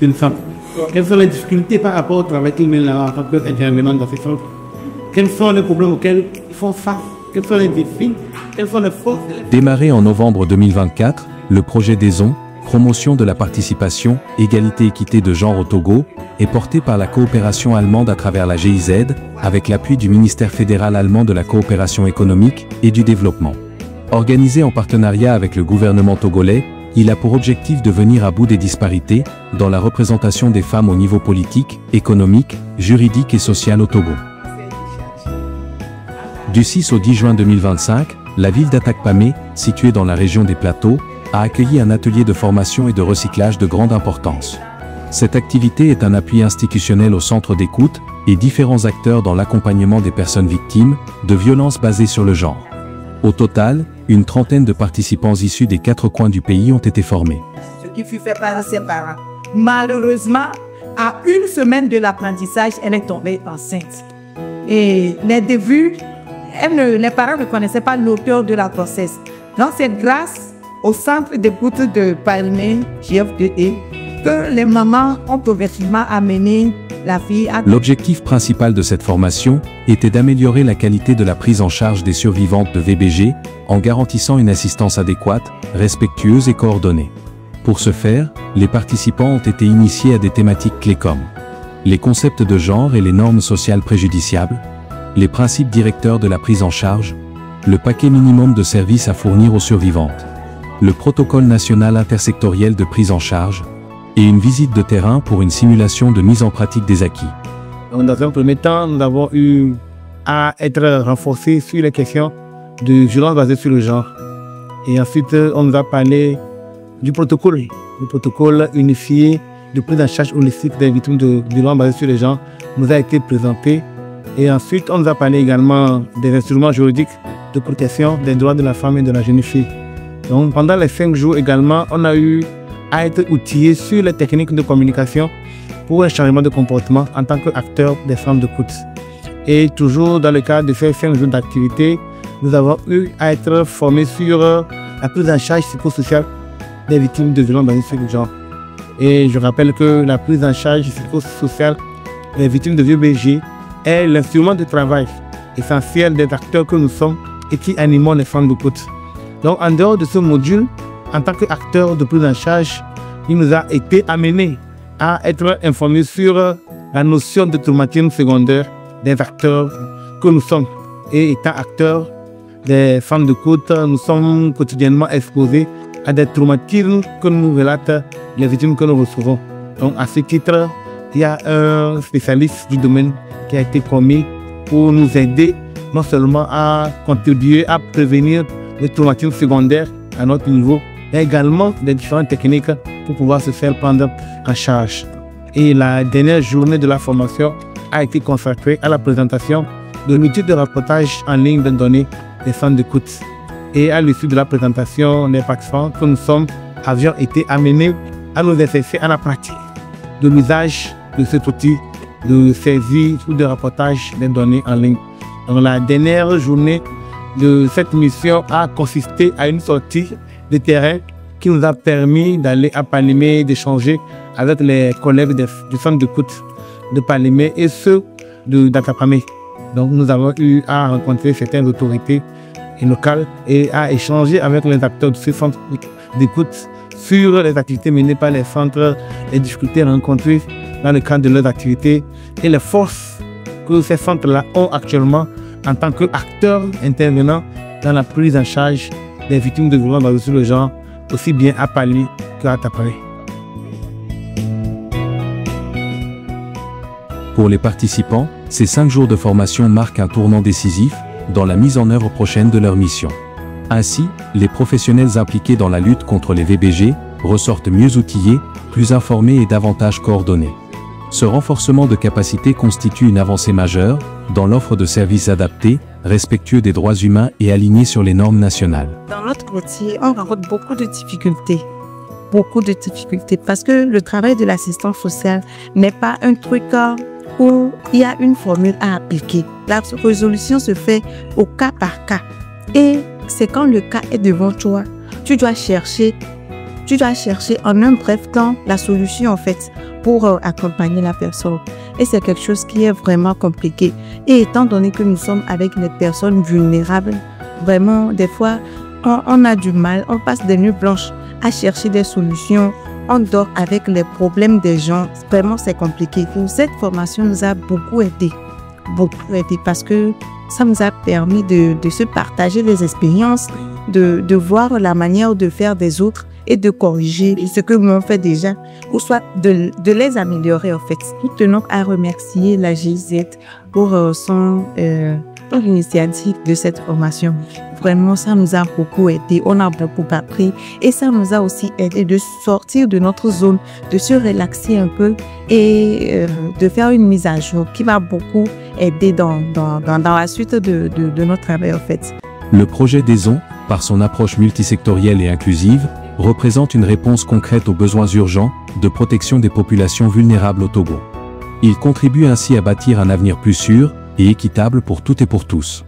d'une femme. Quelles sont les difficultés par rapport au travail qu'ils mènent là en tant qu'intervenant dans ces centres? Quels sont les problèmes auxquels ils font face? Quels sont les défis? Quelles sont les forces? Démarré en novembre 2024, le projet DESON, promotion de la participation, égalité équité de genre au Togo, est porté par la coopération allemande à travers la GIZ, avec l'appui du ministère fédéral allemand de la coopération économique et du développement. Organisé en partenariat avec le gouvernement togolais, il a pour objectif de venir à bout des disparités dans la représentation des femmes au niveau politique, économique, juridique et social au Togo. Du 6 au 10 juin 2025, la ville d'Atakpamé, située dans la région des Plateaux, a accueilli un atelier de formation et de recyclage de grande importance. Cette activité est un appui institutionnel au centre d'écoute et différents acteurs dans l'accompagnement des personnes victimes de violences basées sur le genre. Au total, une trentaine de participants issus des 4 coins du pays ont été formés. Ce qui fut fait par ses parents. Malheureusement, à une semaine de l'apprentissage, elle est tombée enceinte. Et les débuts, les parents ne connaissaient pas l'auteur de la grossesse. Donc c'est grâce au centre d'écoute de Palmé, GF2E, que les mamans ont progressivement amené la fille à... L'objectif principal de cette formation était d'améliorer la qualité de la prise en charge des survivantes de VBG en garantissant une assistance adéquate, respectueuse et coordonnée. Pour ce faire, les participants ont été initiés à des thématiques clés comme les concepts de genre et les normes sociales préjudiciables, les principes directeurs de la prise en charge, le paquet minimum de services à fournir aux survivantes, le protocole national intersectoriel de prise en charge, et une visite de terrain pour une simulation de mise en pratique des acquis. Dans un premier temps, nous avons eu à être renforcés sur les questions de violence basée sur le genre. Et ensuite, on nous a parlé du protocole unifié de prise en charge holistique des victimes de violence basée sur le genre nous a été présenté. Et ensuite, on nous a parlé également des instruments juridiques de protection des droits de la femme et de la jeune fille. Donc, pendant les 5 jours également, on a eu à être outillé sur les techniques de communication pour un changement de comportement en tant qu'acteur des femmes d'écoute. Et toujours dans le cadre de ces 5 jours d'activité, nous avons eu à être formés sur la prise en charge psychosociale des victimes de violences basées sur le genre. Et je rappelle que la prise en charge psychosociale des victimes de VBG est l'instrument de travail essentiel des acteurs que nous sommes et qui animons les femmes d'écoute. Donc en dehors de ce module, en tant qu'acteur de prise en charge, il nous a été amené à être informés sur la notion de traumatisme secondaire des acteurs que nous sommes. Et étant acteurs des femmes d'écoute, nous sommes quotidiennement exposés à des traumatismes que nous relatent les victimes que nous recevons. Donc à ce titre, il y a un spécialiste du domaine qui a été formé pour nous aider non seulement à contribuer à prévenir les traumatismes secondaires à notre niveau, mais également des différentes techniques pour pouvoir se faire prendre en charge. Et la dernière journée de la formation a été consacrée à la présentation de l'outil de rapportage en ligne de données des femmes d'écoute. Et à l'issue de la présentation, les participants que nous sommes avions été amenés à nous exercer à la pratique de l'usage de cet outil de saisie ou de rapportage des données en ligne. Donc, la dernière journée de cette mission a consisté à une sortie de terrain qui nous a permis d'aller à Palimé, d'échanger avec les collègues du centre d'écoute de Palimé et ceux d'Atakpamé. Donc nous avons eu à rencontrer certaines autorités locales et à échanger avec les acteurs de ce centre d'écoute sur les activités menées par les centres, les difficultés rencontrées dans le cadre de leurs activités et les forces que ces centres-là ont actuellement en tant qu'acteurs intervenants dans la prise en charge des victimes de violences basées sur le genre, aussi bien à Pali qu'à Atakpamé. Pour les participants, ces 5 jours de formation marquent un tournant décisif dans la mise en œuvre prochaine de leur mission. Ainsi, les professionnels impliqués dans la lutte contre les VBG ressortent mieux outillés, plus informés et davantage coordonnés. Ce renforcement de capacité constitue une avancée majeure dans l'offre de services adaptés, respectueux des droits humains et alignés sur les normes nationales. Dans notre métier, on rencontre beaucoup de difficultés. Parce que le travail de l'assistance sociale n'est pas un truc où il y a une formule à appliquer. La résolution se fait au cas par cas. Et c'est quand le cas est devant toi, tu dois chercher tu dois chercher en un bref temps la solution en fait pour accompagner la personne. Et c'est quelque chose qui est vraiment compliqué. Et étant donné que nous sommes avec des personnes vulnérables, vraiment, des fois, on a du mal, on passe des nuits blanches à chercher des solutions. On dort avec les problèmes des gens. Vraiment, c'est compliqué. Cette formation nous a beaucoup aidé parce que ça nous a permis de se partager des expériences, de voir la manière de faire des autres et de corriger ce que nous avons fait déjà, ou soit de les améliorer en fait. Nous tenons à remercier la GIZ pour son l'initiative de cette formation. Vraiment, ça nous a beaucoup aidé, on a beaucoup appris et ça nous a aussi aidé de sortir de notre zone, de se relaxer un peu et de faire une mise à jour qui va beaucoup aider dans la suite de notre travail en fait. Le projet DESON, par son approche multisectorielle et inclusive, représente une réponse concrète aux besoins urgents de protection des populations vulnérables au Togo. Il contribue ainsi à bâtir un avenir plus sûr et équitable pour toutes et pour tous.